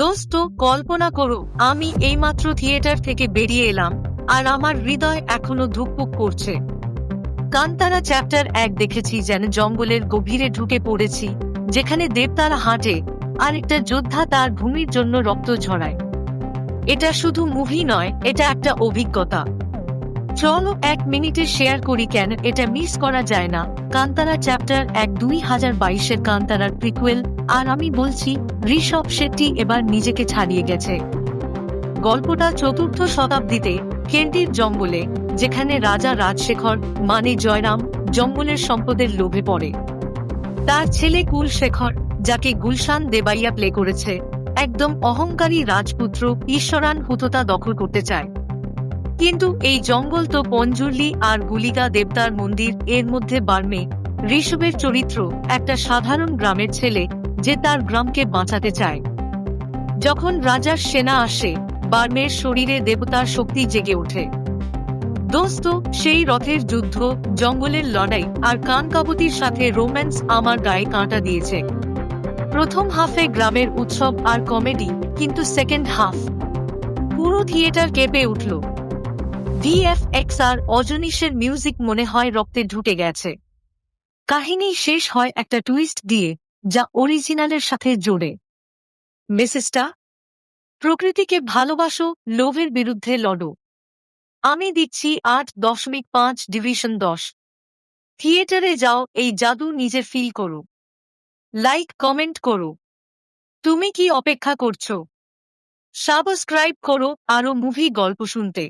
দোস্ত, কল্পনা করো আমি এইমাত্র থিয়েটার থেকে বেরিয়ে এলাম, আর আমার হৃদয় এখনো ধুকপুক করছে। কান্তারা চ্যাপ্টার 1 দেখেছি, যেন জঙ্গলের গভীরে ঢুকে পড়েছি, যেখানে দেবতারা হাঁটে আর একটা যোদ্ধা তার ভূমির জন্য রক্ত ঝরায়। এটা শুধু মুভি নয়, এটা একটা অভিজ্ঞতা। চলো 1 মিনিটে শেয়ার করি কেন এটা মিস করা যায় না। কান্তারা চ্যাপ্টার 1 2022-এর কান্তারার প্রিকুয়েল, আর আমি বলছি ঋষভ শেট্টি এবার নিজেকে ছাড়িয়ে গেছে। গল্পটা চতুর্থ শতাব্দীতে কেন্টির জঙ্গলে, যেখানে রাজা রাজশেখর মানে জয়রাম জঙ্গলের সম্পদের লোভে পড়ে। তার ছেলে কুলশেখর, যাকে গুলশান দেবাইয়া প্লে করেছে, একদম অহংকারী রাজপুত্র ঈশ্বরান হুতোতা দখল করতে চায়। কিন্তু এই জঙ্গল তো পঞ্জুরলি আর গুলিগা দেবতার মন্দির, এর মধ্যে বার্মে ঋষভের চরিত্র একটা সাধারণ গ্রামের ছেলে, যে তার গ্রামকে বাঁচাতে চায়। যখন রাজার সেনা আসে, বার্মের শরীরে দেবতার শক্তি জেগে ওঠে। দোস্ত, সেই রথের যুদ্ধ, জঙ্গলের লড়াই আর কানকাবতীর সাথে রোম্যান্স আমার গায়ে কাঁটা দিয়েছে। প্রথম হাফে গ্রামের উৎসব আর কমেডি, কিন্তু সেকেন্ড হাফ পুরো থিয়েটার কেঁপে উঠল। ভিএফএক্স আর অজনীশের মিউজিক মনে হয় রক্তে ঢুকে গেছে। কাহিনী শেষ হয় একটা টুইস্ট দিয়ে, যা অরিজিনালের সাথে জোড়ে। মেসেজটা: প্রকৃতিকে ভালোবাসো, লোভের বিরুদ্ধে লড়ো। আমি দিচ্ছি 8.5 ডিভিশন 10। থিয়েটারে যাও, এই জাদু নিজে ফিল করো। লাইক কমেন্ট করো। তুমি কি অপেক্ষা করছো? সাবস্ক্রাইব করো আরো মুভি গল্প শুনতে।